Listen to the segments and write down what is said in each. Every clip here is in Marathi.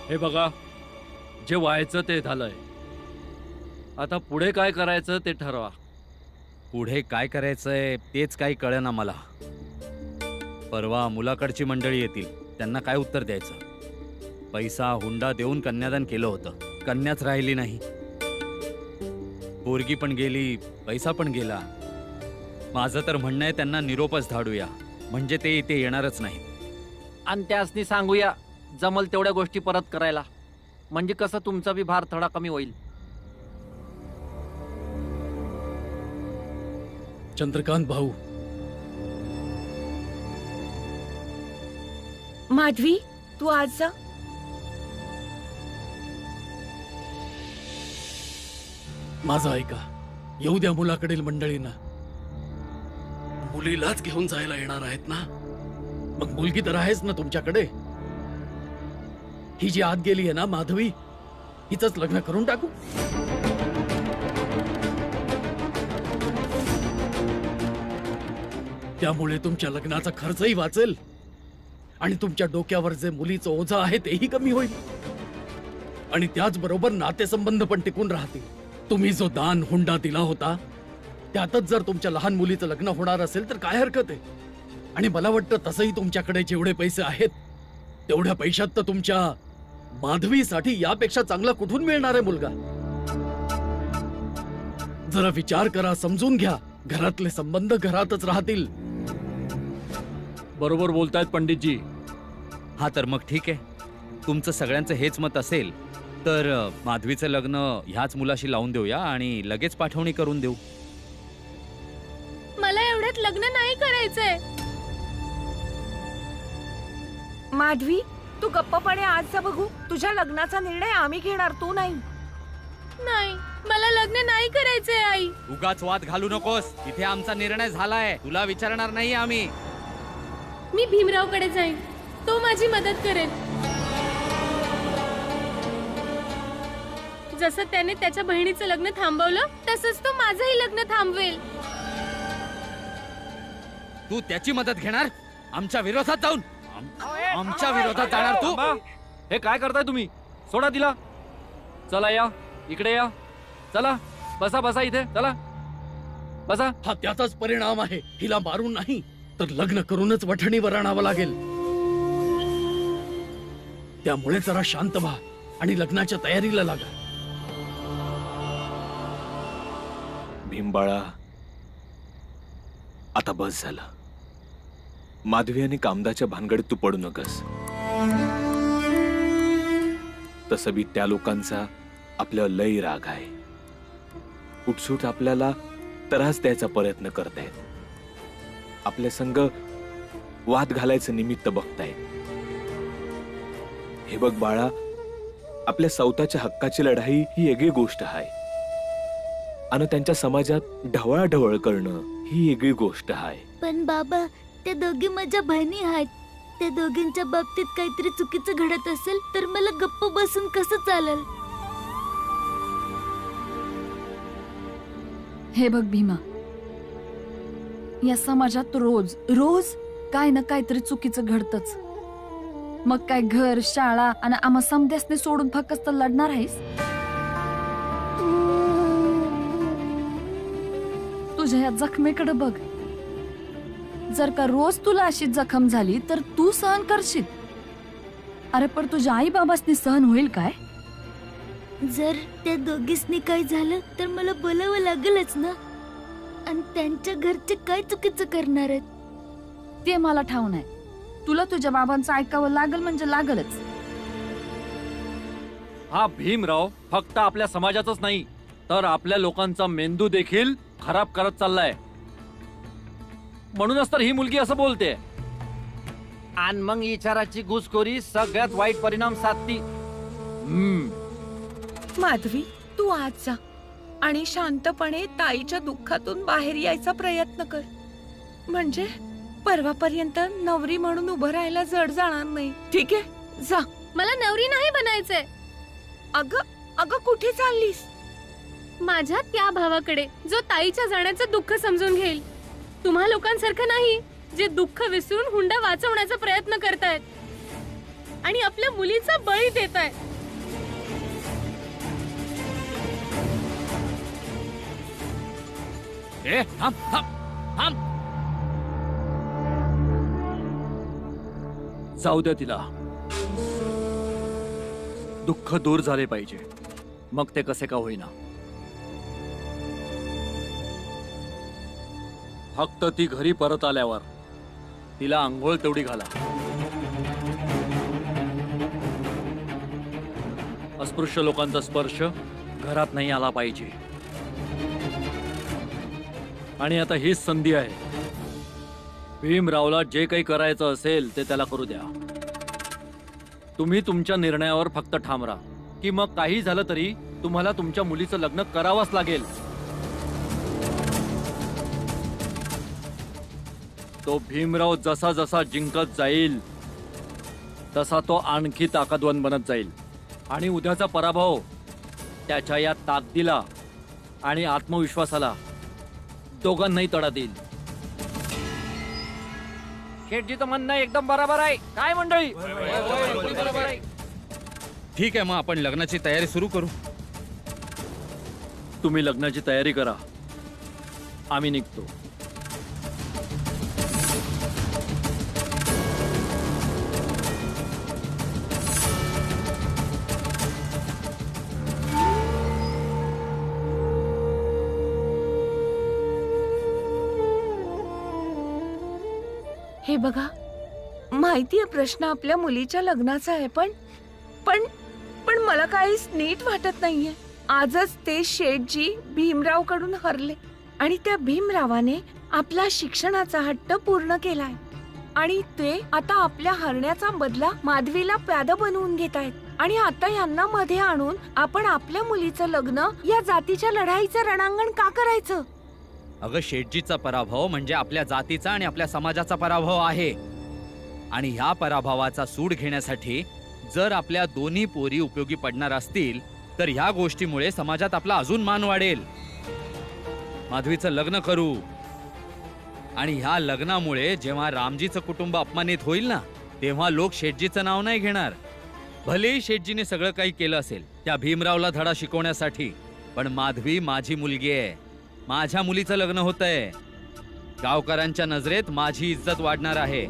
हे बघा, जे व्हायचं ते झालंय. आता पुढे काय करायचं ते ठरवा. पुढे काय करायचंय तेच काही कळेना मला. परवा मुलाकडची मंडळी येतील, त्यांना काय उत्तर द्यायचं? पैसा हुंडा देऊन कन्यादान केलं होतं, कन्याच राहिली नाही. पोरगी पण गेली, पैसा पण गेला. माझं तर म्हणणं आहे त्यांना निरोपच धाडूया, म्हणजे ते इथे येणारच नाही. आणि त्यासनी सांगूया जमल तेवढ्या गोष्टी परत करायला, म्हणजे कसं तुमचा बी भार थोडा कमी होईल. चंद्रकांत भाऊ, माधवी, तू आज जा. माझं ऐका. येऊ द्या मुलाकडील मंडळींना. मुलीलाच घेऊन जायला येणार आहेत ना, मग मुलगी तर आहेच ना तुमच्याकडे. ही जी आत गेली आहे ना माधवी, हिचंच लग्न करून टाकू. त्यामुळे तुमच्या लग्नाचा खर्चही वाचेल आणि तुमच्या डोक्यावर जे मुलीचं ओझं आहे तेही कमी होईल, आणि त्याचबरोबर नातेसंबंध पण टिकून राहतील. तुम्ही जो दान हुंडा दिला होता त्यातच जर तुमच्या लहान मुलीचं लग्न होणार असेल तर काय हरकत आहे. आणि मला वाटतं तसंही तुमच्याकडे जेवढे पैसे आहेत तेवढ्या पैशात तर तुमच्या माधवीसाठी यापेक्षा चांगला कुठून मिळणार आहे मुलगा. जरा विचार करा, समजून घ्या. घरातले संबंध घरातच राहतील. बरोबर बोलतायत पंडितजी. हा तर मग ठीक आहे, तुमचं सगळ्यांचं हेच मत असेल तर माधवीचं लग्न ह्याच मुलाशी लावून देऊया आणि लगेच पाठवणी करून देऊ. मला एवढ्यात लग्न नाही करायचंय. माधवी, तू गप्पपणे आज जा बघू. तुझ्या लग्नाचा निर्णय आम्ही घेणार, तू नाही. नाही, मला लग्न नाही करायचंय आई. उगाच वाद घालू नकोस. इथे आमचा निर्णय झालाय, तुला विचारणार नाही आम्ही. मी भीमरावकडे जाईन, तो माझी मदत करेल. जसं त्याने त्याच्या बहिणीचं लग्न थांबवलं तसंच तो माझंही लग्न थांबवेल. तू त्याची मदत घेणार आमच्या विरोधात जाऊन? आमच्या विरोधात जाणार तू? थांबा. हे काय करताय तुम्ही? सोडा तिला. चला या इकडे या. चला बसा बसा इथे. चला बसा. हा त्याचाच परिणाम आहे. हिला मारून नाही तर लग्न करूनच वठणीवर आणावं लागेल. त्यामुळे जरा शांत व्हा आणि लग्नाच्या तयारीला लागा. भीमबाळा, आता बस झालं. माधवी आणि कामदाच्या भानगडीत तू पडू नकस. तसं बी त्या लोकांचा आपल्या लय राग आहे. उठसूट आपल्याला त्रास द्यायचा प्रयत्न करतायत. आपल्या संग वाद घालायचं निमित्त बघतायत. हे बघ बाळा, आपल्या स्वतःच्या हक्काची लढाई ही वेगळी गोष्ट आहे आणि त्यांच्या समाजात ढवळाढवळ करणं ही वेगळी गोष्ट आहे. पण बाबा, त्या दोघी माझ्या बहिणी आहेत. त्या दोघींच्या बाबतीत काहीतरी चुकीचं घडत असेल तर मला गप्प बसून कसं चालेल? हे बघ भीमा, या समाजात रोज रोज काय ना काहीतरी चुकीचं घडतच. मग काय घर, शाळा आणि आम्हा समध्यासने सोडून फक्त लढणार आहेस? तुझ्या या जखमेकडे बघ. जर का रोज तुला अशी जखम झाली तर तू सहन करशील? अरे पण तुझ्या आई बाबासनी सहन होईल काय? जर त्या दोघींनी काय झालं तर मला बोलावं लागेलच ना. आणि त्यांच्या घरचे काय चुकीचं करणार आहेत ते मला ठाऊक नाही. तुला तुझ्या बाबांचं ऐकावं लागल म्हणजे लागलच. हा भीमराव फक्त आपल्या समाजाचाच नाही तर आपल्या लोकांचा मेंदू देखील खराब करत चाललाय. म्हणूनच तर ही मुलगी असं बोलते. आणि मग विचाराची घुसखोरी सगळ्यात वाईट परिणाम साधती. माधवी, तू आज जा आणि शांतपणे ताईच्या दुःखातून बाहेर यायचा प्रयत्न कर. म्हणजे परवापर्यंत नवरी म्हणून उभं राहायला जड जाणार नाही. ठीक आहे, जा. मला नवरी नाही बनायचंय. अगं कुठे चाललीस? माझ्या त्या भावाकडे जो ताईच्या जाण्याचं दुःख समजून घेईल. तुम्हा लोकांसारखं नाही जे दुःख विसरून हुंडा वाचवण्याचा प्रयत्न करतायत. आणि आपल्या मुलीचा बळी देताय. ए थांब थांब थांब. जाऊ द्या तिला. दुःख दूर झाले पाहिजे, मग ते कसे का होईना. फक्त ती घरी परत आल्यावर तिला आंघोळ तेवढी घाला. अस्पृश्य लोकांचा स्पर्श घरात नाही आला पाहिजे. आणि आता हीच संधी आहे. भीमरावला जे काही करायचं असेल ते त्याला करू द्या. तुम्ही तुमच्या निर्णयावर फक्त ठाम राहा की मग काही झालं तरी तुम्हाला तुमच्या मुलीचं लग्न करावंच लागेल. तो भीमराव जसा जसा जिंकत जाईल तसा तो आणखी ताकदवान बनत जाईल. आणि उद्याचा पराभव त्याच्या या ताकदीला आणि आत्मविश्वासाला दोघांनाही तडा देईल. शेठजीचं म्हणणं एकदम बरोबर आहे. काय मंडळी? बरोबर आहे. ठीक आहे, मग आपण लग्नाची तयारी सुरू करू. तुम्ही लग्नाची तयारी करा, आम्ही निघतो. हे बघा, माहितीये प्रश्न आपल्या मुलीच्या लग्नाचा आहे, पण पण पण मला काहीच नीट वाटत नाहीये. आजच ते शेठजी भीमराव कडून हरले आणि त्या भीमरावाने आपला शिक्षणाचा हट्ट पूर्ण केलाय आणि ते आता आपल्या हरण्याचा बदला माधवीला प्याद बनवून घेत आहेत. आणि आता यांना मध्ये आणून आपण आपल्या मुलीचं लग्न या जातीच्या लढाईचं रणांगण का करायचं? अगं, शेठजीचा पराभव म्हणजे आपल्या जातीचा आणि आपल्या समाजाचा पराभव आहे. आणि ह्या पराभवाचा सूड घेण्यासाठी जर आपल्या दोन्ही पोरी उपयोगी पडणार असतील तर ह्या गोष्टीमुळे समाजात आपला अजून मान वाढेल. माधवीचं लग्न करू आणि ह्या लग्नामुळे जेव्हा रामजीचं कुटुंब अपमानित होईल ना, तेव्हा लोक शेठजीचं नाव नाही घेणार. भलेही शेठजीने सगळं काही केलं असेल त्या भीमरावला धडा शिकवण्यासाठी, पण माधवी माझी मुलगी आहे. माझ्या मुलीचं लग्न होतंय. गावकऱ्यांच्या नजरेत माझी इज्जत वाढणार आहे.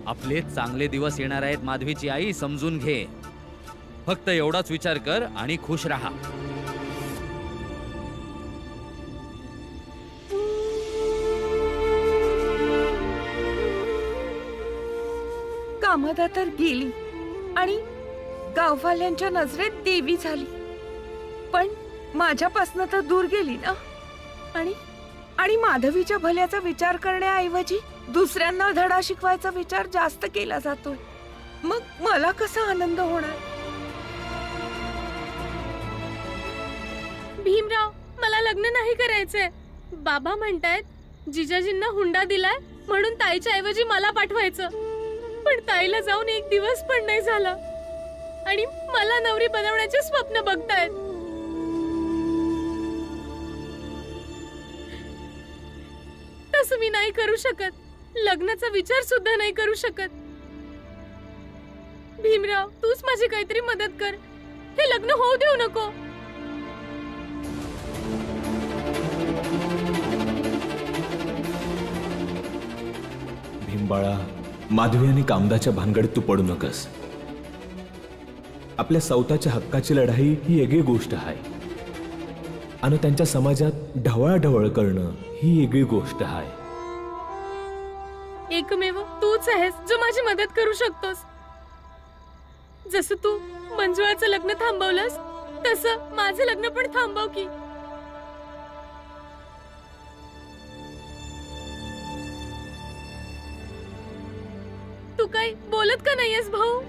आपले चांगले दिवस येणार आहेत. माधवीची आई, समजून घे. फक्त एवढाच विचार कर आणि खुश राहा. कामदा तर गेली आणि गाववाल्यांच्या नजरेत देवी झाली, पण माझ्यापासनं तर दूर गेली ना. आणि माधवीच्या भल्याचा विचार करण्याऐवजी दुसऱ्यांना धडा शिकवायचा विचार जास्त केला जातोय. मग मला कसा आनंद होणार? भीमराव, मला लग्न नाही करायचंय. बाबा म्हणतायत जिजाजींना हुंडा दिलाय म्हणून ताईच्या ऐवजी मला पाठवायचं. पण ताईला जाऊन एक दिवस पण नाही झाला आणि मला नवरी बनवण्याचे स्वप्न बघतायत. तसं मी नाही करू शकत. लग्नाचा विचार सुद्धा नाही करू शकत. भीमराव, तूच माझी काहीतरी मदत कर. हे लग्न होऊ देऊ नको. भीमबाळा, माधवी आणि कामदाच्या भानगडीत तू पडू नकस. आपल्या सौताच्या हक्काची लढाई ही वेगळी गोष्ट आहे आणि त्यांच्या समाजात ढवळाढवळ करणं ही वेगळी गोष्ट आहे. एकमेव तूच आहेस जो माझी मदत करू शकतोस. जसं तू मंजुळाचं लग्न थांबवलंस तसं माझं लग्न पण थांबव की. तू काही बोलत का नाहीयेस भाऊ?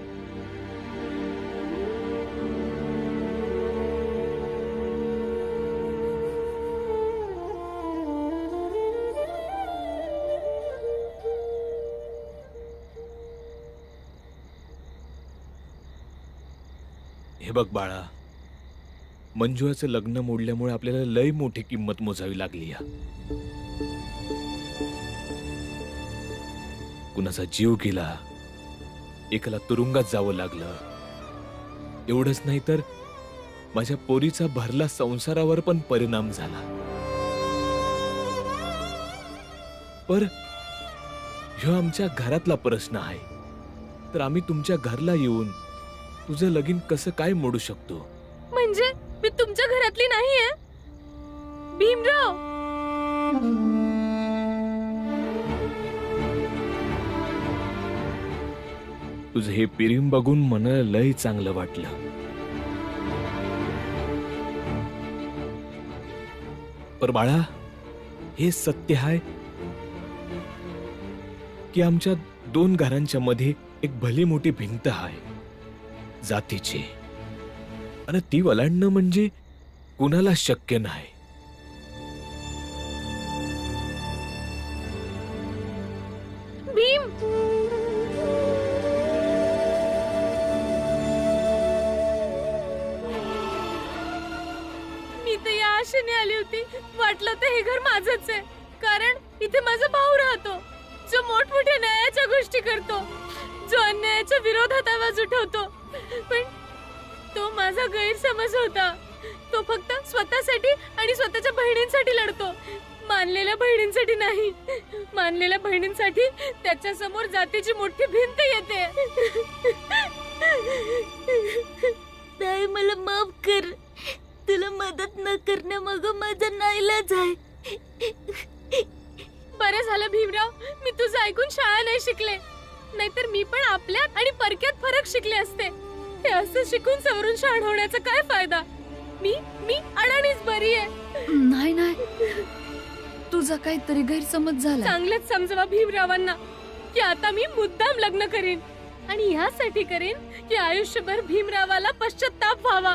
हे बघ बाळा, मंजुळाचं लग्न मोडल्यामुळे आपल्याला लय मोठी किंमत मोजावी लागली. कुणाचा जीव गेला, एकाला तुरुंगात जावं लागलं. एवढंच नाही तर माझ्या पोरीचा भरला संसारावर पण परिणाम झाला. पर ह्यो आमच्या घरातला प्रश्न आहे, तर आम्ही तुमच्या घरला येऊन तुझं लगीन कसं काय मोडू शकतो? म्हणजे मी तुमच्या घरातली नाहीये भीमराव. तुझं हे प्रेम बघून मला लय चांगलं वाटलं. पर बाळा, हे सत्य आहे की आमच्या दोन घरांच्या मध्ये एक भली मोठी भिंत आहे जातीची, आणि ती वलांडणं म्हणजे कुणाला शक्य नाही. भीम, मी तर या आशेने आली होती, वाटलं तर हे घर माझंच आहे, कारण इथे माझा भाऊ राहतो जो मोठमोठ्या न्यायाच्या गोष्टी करतो, जो अन्यायाच्या विरोधात आवाज उठवतो. पण तो माझा गैरसमज होता. तो फक्त स्वतःसाठी आणि स्वतःच्या बहिणींसाठी लढतो, मानलेल्या बहिणींसाठी नाही. मानलेल्या बहिणींसाठी त्याच्या समोर जातीची मोठी भिंत येते. ताई, मला माफ कर. तुला मदत न करण्यामागं माझा नाईलाज आहे. बरं झालं भीमराव, मी तुझं ऐकून शाळा नाही शिकले, नाहीतर मी पण आपल्यात आणि परक्यात फरक शिकले असते. हे असं शिकून सवरून शहाण होण्याचा काय फायदा? मी अडाणीच बरी आहे. नाही नाही, तुझा काहीतरी गैरसमज झाला. चांगलंच समजवा भीमरावांना की आता मी मुद्दाम लग्न करीन, आणि ह्यासाठी करीन की आयुष्यभर भीमरावाला पश्चाताप व्हावा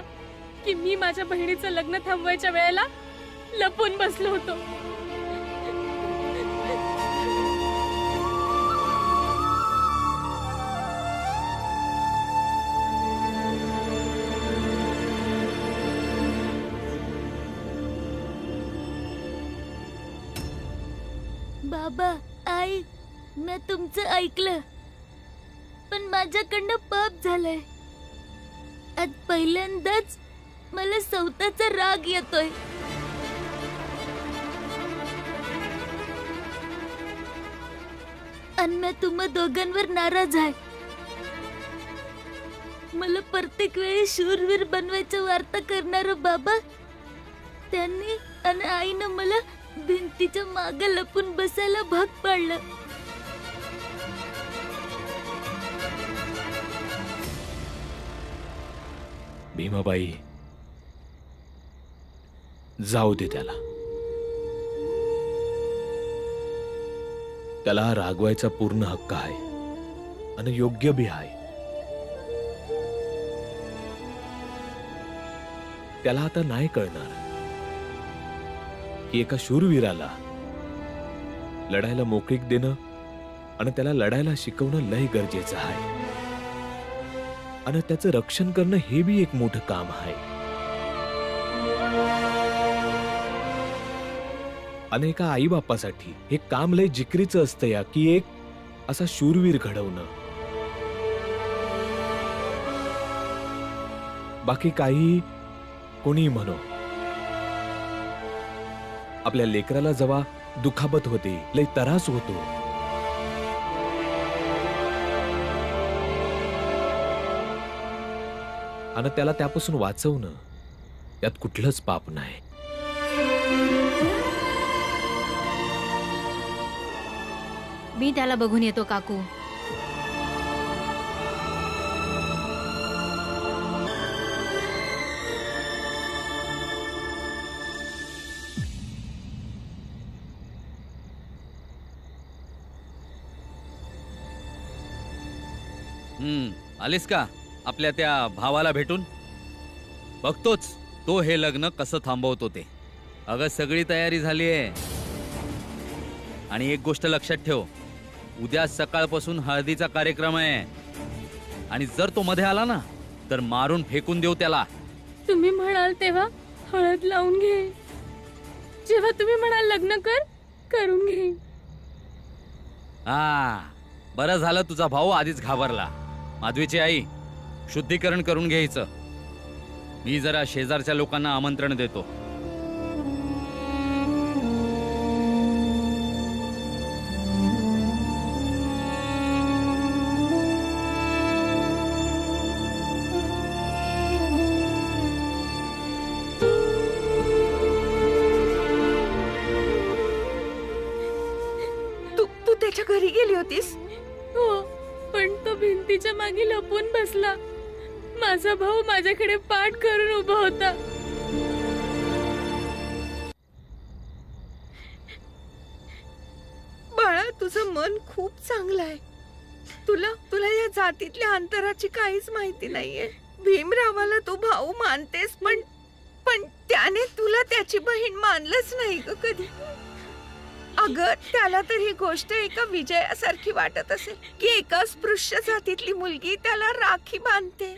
की मी माझ्या बहिणीचं लग्न थांबवायच्या वेळेला लपून बसलो होतो. बाबा, आई, मी तुमचं ऐकलं, पण माझ्याकडनं पाप झालंय. आज पहिल्यांदाच मला स्वतःचा राग येतोय. आणि मी तुम्हा दोघांवर नाराज आहे. मला प्रत्येक वेळी शूरवीर बनवायचं वार्ता करणार बाबा, त्यांनी आणि आईनं मला भिंतीच्या मागे लपून बसायला भाग पाडलं. भीमाबाई, जाऊ दे त्याला. त्याला रागवायचा पूर्ण हक्क आहे आणि योग्य बी आहे. त्याला आता नाही कळणार की एका शूरवीराला लढायला मोकळीक देणं आणि त्याला लढायला शिकवणं लय गरजेचं आहे, आणि त्याचं रक्षण करणं हे बी एक मोठं काम आहे. आणि एका आई बापासाठी हे काम लय जिकरीचं असतं या की एक असा शूरवीर घडवणं. बाकी काही कोणी म्हणो, आपल्या लेकराला जेव्हा दुखापत होते, लय त्रास होतो, आणि त्याला त्यापासून वाचवणं यात कुठलंच पाप नाही. मी त्याला बघून येतो काकू. आलीस का आपल्या त्या भावाला भेटून? बघतोच तो हे लग्न कसं थांबवतो ते. अगं सगळी तयारी झाली आहे, आणि एक गोष्ट लक्षात ठेव, उद्या सकाळपासून हळदीचा कार्यक्रम आहे, आणि जर तो मध्ये आला ना तर मारून फेकून देऊ त्याला. तुम्ही म्हणाल तेव्हा हळद लावून घे, जेव्हा तुम्ही म्हणाल लग्न करून घे. बरं झालं तुझा भाऊ आधीच घाबरला. माधवीची आई, शुद्धीकरण करून घ्यायचं. मी जरा शेजारच्या लोकांना आमंत्रण देतो. तू त्याच्या घरी गेली होतीस? हो, पण तो भिंतीच्या मागे लपून बसला. माझा भाऊ माझ्याकडे पाठ करून उभा होता. बाळा, तुझं मन खूप चांगलं आहे. तुला या जातीतल्या अंतराची काहीच माहिती नाहीये. भीमरावाला तू भाऊ मानतेस, पण त्याने तुला त्याची बहीण मानलंच नाही ग कधी. अगं, त्याला तर ही गोष्ट एका विजयासारखी वाटत असेल की एका स्पृश्य जातीतली मुलगी त्याला राखी बांधते.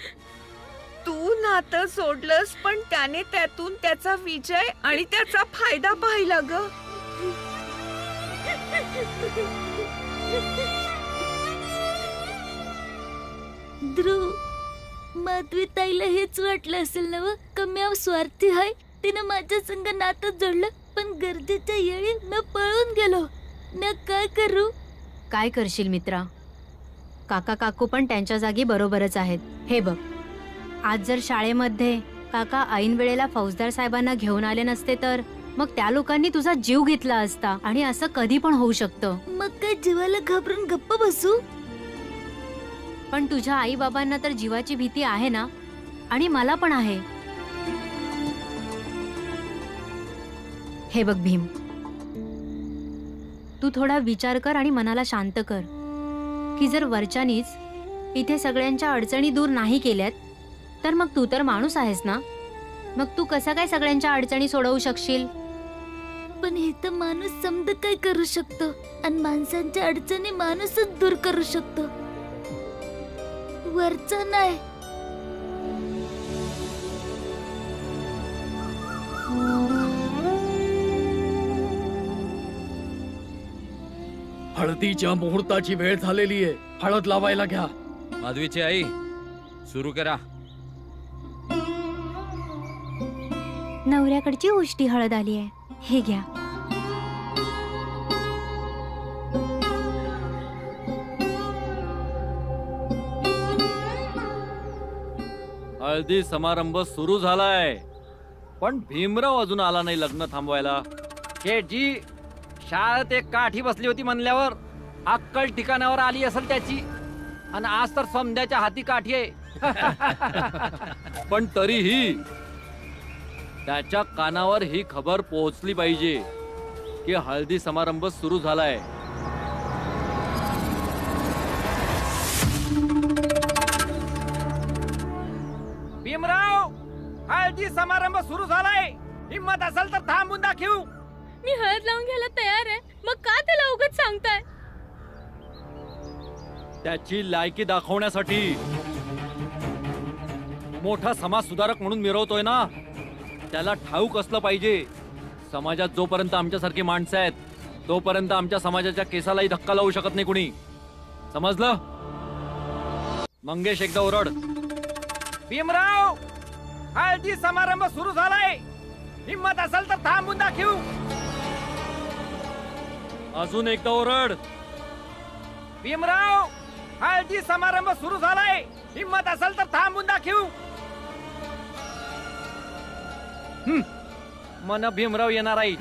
तू नातं सोडलंस, पण त्याने त्यातून त्याचा विजय आणि त्याचा फायदा पाहिला ग. ध्रुव, माधवी ताईला हेच वाटलं असेल ना व, कमी स्वार्थी आहे. तिनं माझ्या संग नातं जोडलं, पण गरजेच्या वेळी मी पळून गेलो. न काय करू? काय करशील मित्रा? काका काकू पण त्यांच्या जागी बरोबरच आहेत. हे बघ, आज जर शाळेमध्ये काका ऐन वेळेला फौजदार साहेबांना घेऊन आले नसते तर मग त्या लोकांनी तुझा जीव घेतला असता. आणि असं कधी पण होऊ शकतं. मग काय जीवाला घाबरून गप्प बसू? पण तुझ्या आई बाबांना तर जीवाची भीती आहे ना, आणि मला पण आहे. हे बघ भीम, तू थोडा विचार कर आणि मनाला शांत कर की जर वरच्यानीच इथे सगळ्यांच्या अडचणी दूर नाही केल्यात तर मग तू तर माणूस आहेस ना, मग तू कसा काय सगळ्यांच्या अडचणी सोडवू शकशील? पण हे तर माणूस समज काय करू शकतो, आणि माणसांच्या अडचणी माणूसच दूर करू शकतो, वरचा नाही. हळदीच्या मुहूर्ताची वेळ झालेली आहे. हळद लावायला घ्या. माधवीची आई, सुरू करा. नवऱ्याकडची उष्टी हळद आली आहे, हे घ्या. हळदी समारंभ सुरू झालाय, पण भीमराव अजून आला नाही लग्न थांबवायला. शेठजी, शाळेत एक काठी बसली होती म्हणल्यावर अक्कल ठिकाणावर आली असेल त्याची, आणि आज तर समद्याच्या हाती काठी आहे. पण तरीही त्याच्या कानावर ही खबर पोहोचली पाहिजे की हळदी समारंभ सुरू झालाय. भीमराव, हळदी समारंभ सुरू झालाय. हिम्मत असेल तर थांबून दाखवू. मी हळद लावून घ्यायला तयार आहे, मग का त्याला उगाच सांगताय? त्याची लायकी दाखवण्यासाठी. मोठा समाज सुधारक म्हणून मिरवतोय ना, त्याला ठाऊक असलं पाहिजे समाजात जोपर्यंत आमच्यासारखी माणसं आहेत तोपर्यंत आमच्या समाजाच्या केसालाही धक्का लावू शकत नाही कुणी. समजलं? मंगेश, एकदा ओरड. भीमराव, हळदी समारंभ सुरू झालाय. हिम्मत असेल तर थांबून दाखवू. अजून एकदा ओरड. भीमराव, हळदी समारंभ सुरू झालाय. हिम्मत असेल तर थांबून दाखवू. मन भीमराव येणार आहे.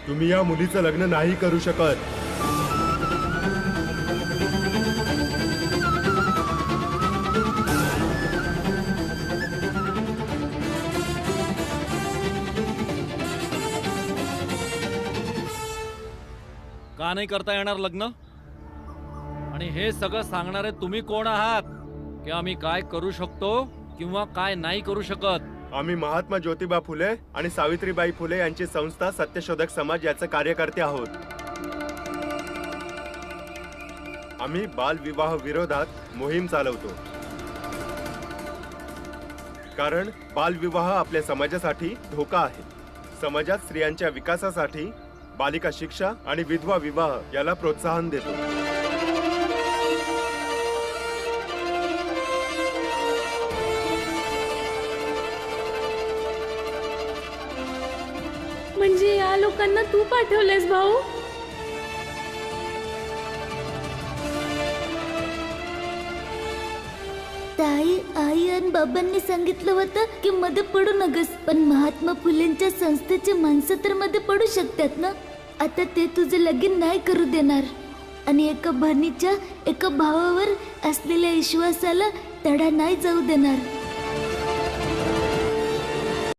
तुम्ही या मुलीचं लग्न नाही करू शकत. का नाही करता येणार लग्न? आणि हे सगळं सांगणारे तुम्ही कोण आहात की आम्ही काय करू शकतो किंवा काय नाही करू शकत? आम्ही महात्मा ज्योतिबा फुले आणि सावित्रीबाई फुले यांची संस्था सत्यशोधक समाज याचे कार्यकर्ते आहोत. आम्ही बालविवाह विरोधात मोहीम चालवतो. कारण बालविवाह आपल्या समाजासाठी धोका आहे. समाजात स्त्रियांच्या विकासासाठी बालिका शिक्षा आणि विधवा विवाह याला प्रोत्साहन देतो. म्हणजे या लोकांना तू पाठवलेस भाऊ? ताई, आई आणि बाबांनी सांगितलं होतं की मध्ये पडू नकस, पण महात्मा फुलेंच्या संस्थेचे माणसं तर मध्ये पडू शकतात ना. आता ते तुझं लगीन नाही करू देणार आणि एका बहिणीच्या एका भावावर असलेल्या विश्वासाला तडा नाही जाऊ देणार.